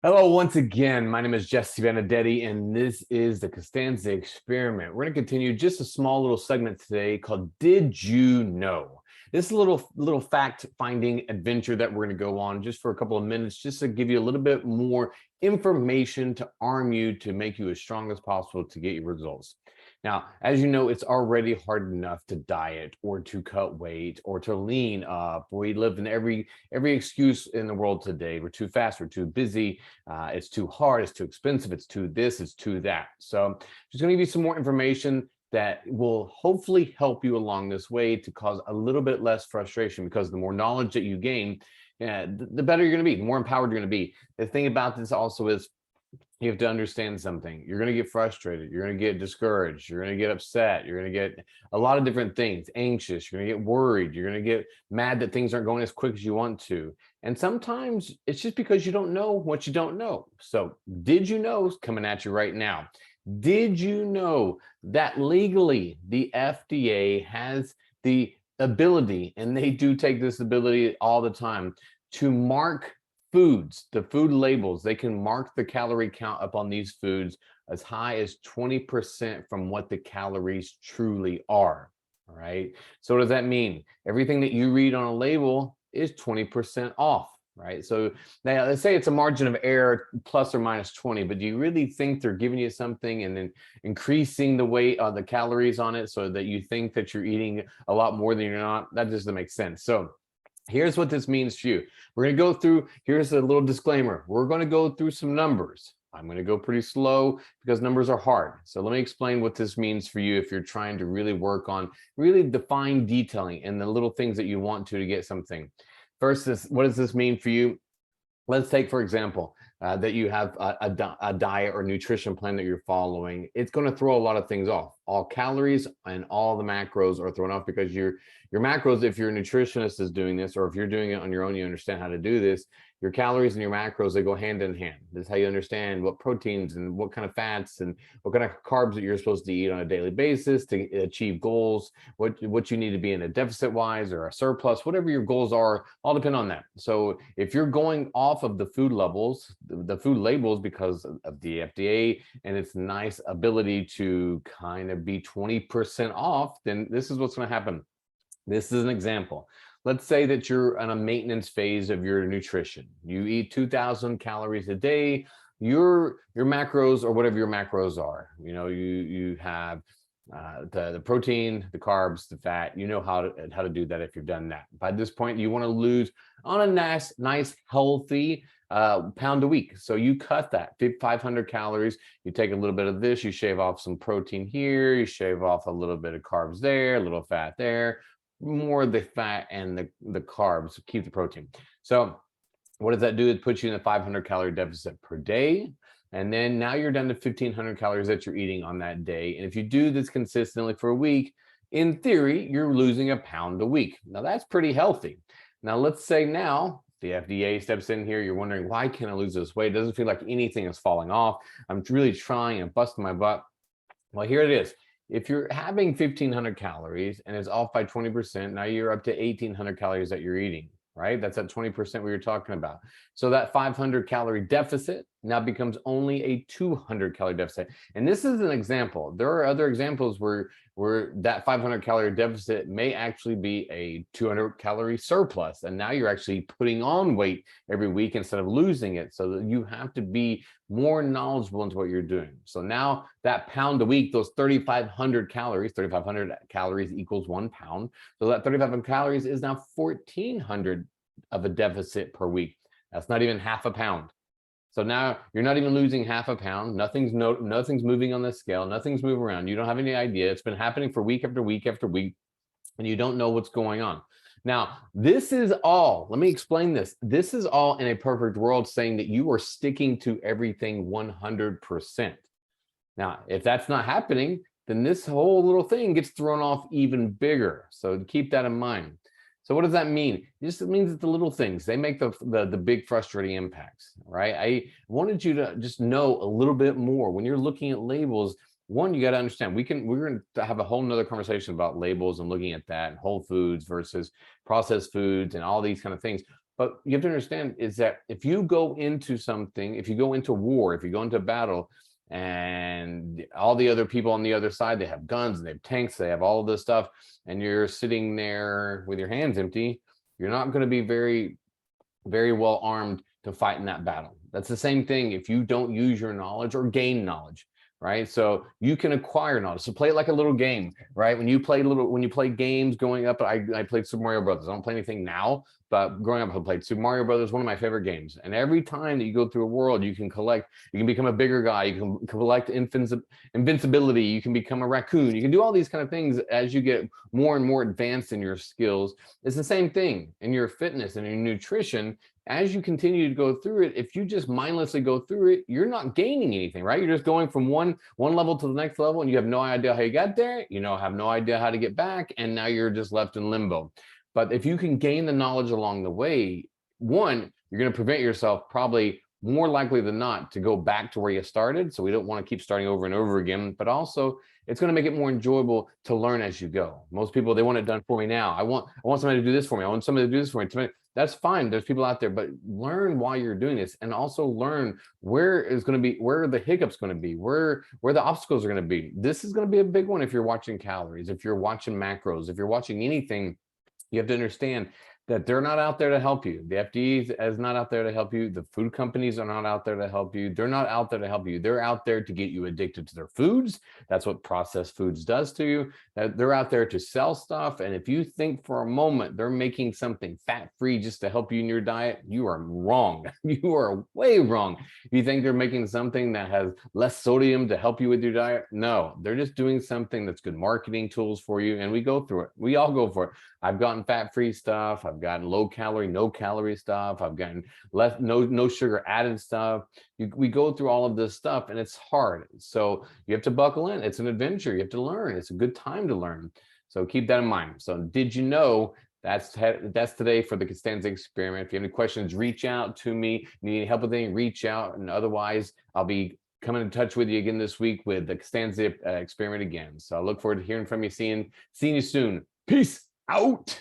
Hello, once again. My name is Jesse Benedetti, and this is the Costanza Experiment. We're going to continue just a small little segment today called Did You Know? This is a little fact-finding adventure that we're going to go on just for a couple of minutes, just to give you a little bit more information to arm you to make you as strong as possible to get your results. Now, as you know, it's already hard enough to diet or to cut weight or to lean up. We live in every excuse in the world today. We're too fast, we're too busy, it's too hard, it's too expensive, it's too this, it's too that. So just going to give you some more information that will hopefully help you along this way to cause a little bit less frustration, because the more knowledge that you gain, the better you're going to be, the more empowered you're going to be. The thing about this also is you have to understand something. You're going to get frustrated. You're going to get discouraged. You're going to get upset. You're going to get a lot of different things, anxious. You're going to get worried. You're going to get mad that things aren't going as quick as you want to. And sometimes it's just because you don't know what you don't know. So did you know is coming at you right now? Did you know that legally the FDA has the ability, and they do take this ability all the time, to mark foods, the food labels? They can mark the calorie count up on these foods as high as 20% from what the calories truly are. All right. So what does that mean? Everything that you read on a label is 20% off. Right. So now let's say it's a margin of error plus or minus 20, but do you really think they're giving you something and then increasing the weight of the calories on it so that you think that you're eating a lot more than you're not? That doesn't make sense. So here's what this means to you. We're going to go through, here's a little disclaimer. We're going to go through some numbers. I'm going to go pretty slow because numbers are hard. So let me explain what this means for you if you're trying to really work on really define detailing and the little things that you want to get something. First, what does this mean for you? Let's take, for example, that you have a diet or nutrition plan that you're following. It's going to throw a lot of things off. All calories and all the macros are thrown off because your macros, if your nutritionist is doing this, or if you're doing it on your own, you understand how to do this. Your calories and your macros, they go hand in hand. This is how you understand what proteins and what kind of fats and what kind of carbs that you're supposed to eat on a daily basis to achieve goals, what you need to be in a deficit wise or a surplus, whatever your goals are, all depend on that. So if you're going off of the food levels, the food labels, because of the FDA and its nice ability to kind of be 20% off, then this is what's going to happen. This is an example. Let's say that you're on a maintenance phase of your nutrition. You eat 2,000 calories a day. Your macros, or whatever your macros are, you have the protein, the carbs, the fat. You know how to do that if you've done that. By this point, you want to lose on a nice healthy pound a week. So you cut that 500 calories. You take a little bit of this. You shave off some protein here. You shave off a little bit of carbs there, a little fat there. More of the fat and the carbs, keep the protein. So what does that do? It puts you in a 500 calorie deficit per day. And then now you're down to 1,500 calories that you're eating on that day. And if you do this consistently for a week, in theory, you're losing a pound a week. Now that's pretty healthy. Now let's say now the FDA steps in here. You're wondering, why can't I lose this weight? It doesn't feel like anything is falling off. I'm really trying and busting my butt. Well, here it is. If you're having 1,500 calories and it's off by 20%, now you're up to 1,800 calories that you're eating, right? That's at 20% we were talking about. So that 500 calorie deficit now becomes only a 200 calorie deficit. And this is an example. There are other examples where that 500 calorie deficit may actually be a 200 calorie surplus. And now you're actually putting on weight every week instead of losing it. So that you have to be more knowledgeable into what you're doing. So now that pound a week, those 3,500 calories equals 1 pound. So that 3,500 calories is now 1,400 of a deficit per week. That's not even half a pound. So now you're not even losing half a pound. Nothing's moving on the scale. Nothing's moving around. You don't have any idea. It's been happening for week after week after week, and you don't know what's going on. Now, this is all, let me explain this. This is all in a perfect world, saying that you are sticking to everything 100%. Now, if that's not happening, then this whole little thing gets thrown off even bigger. So keep that in mind. So what does that mean? It means that the little things, they make the big frustrating impacts, right? I wanted you to just know a little bit more. When you're looking at labels, one, you got to understand, we're going to have a whole nother conversation about labels and looking at that, and whole foods versus processed foods and all these kind of things. But you have to understand is that if you go into something, if you go into war, if you go into battle, and all the other people on the other side, they have guns and they have tanks, they have all of this stuff, and you're sitting there with your hands empty, you're not going to be very well armed to fight in that battle. That's the same thing if you don't use your knowledge or gain knowledge, right? So you can acquire knowledge. So play it like a little game, right? When you play games growing up, I played Super Mario Brothers. I don't play anything now, but growing up, I played Super Mario Brothers, one of my favorite games. And every time that you go through a world, you can become a bigger guy, you can collect invincibility, you can become a raccoon, you can do all these kind of things as you get more and more advanced in your skills. It's the same thing in your fitness and your nutrition. As you continue to go through it, if you just mindlessly go through it, you're not gaining anything, right? You're just going from one level to the next level, and you have no idea how you got there, have no idea how to get back, and now you're just left in limbo. But if you can gain the knowledge along the way, one, you're going to prevent yourself probably more likely than not to go back to where you started. So we don't want to keep starting over and over again, but also it's going to make it more enjoyable to learn as you go. Most people, they want it done for me now. I want somebody to do this for me. I want somebody to do this for me. That's fine. There's people out there, but learn while you're doing this, and also learn where are the hiccups going to be, where the obstacles are going to be. This is going to be a big one if you're watching calories, if you're watching macros, if you're watching anything. You have to understand that they're not out there to help you. The FDA is not out there to help you. The food companies are not out there to help you. They're not out there to help you. They're out there to get you addicted to their foods. That's what processed foods does to you. They're out there to sell stuff. And if you think for a moment they're making something fat-free just to help you in your diet, you are wrong. You are way wrong. If you think they're making something that has less sodium to help you with your diet, no, they're just doing something that's good marketing tools for you. And we go through it. We all go for it. I've gotten fat-free stuff. I've gotten low calorie, no calorie stuff. I've gotten no sugar added stuff. We go through all of this stuff, and it's hard. So you have to buckle in. It's an adventure. You have to learn. It's a good time to learn. So keep that in mind. So did you know that's today for the Costanza experiment? If you have any questions, reach out to me. Need any help with anything, reach out. And otherwise, I'll be coming in touch with you again this week with the Costanza experiment again. So I look forward to hearing from you, seeing you soon. Peace out.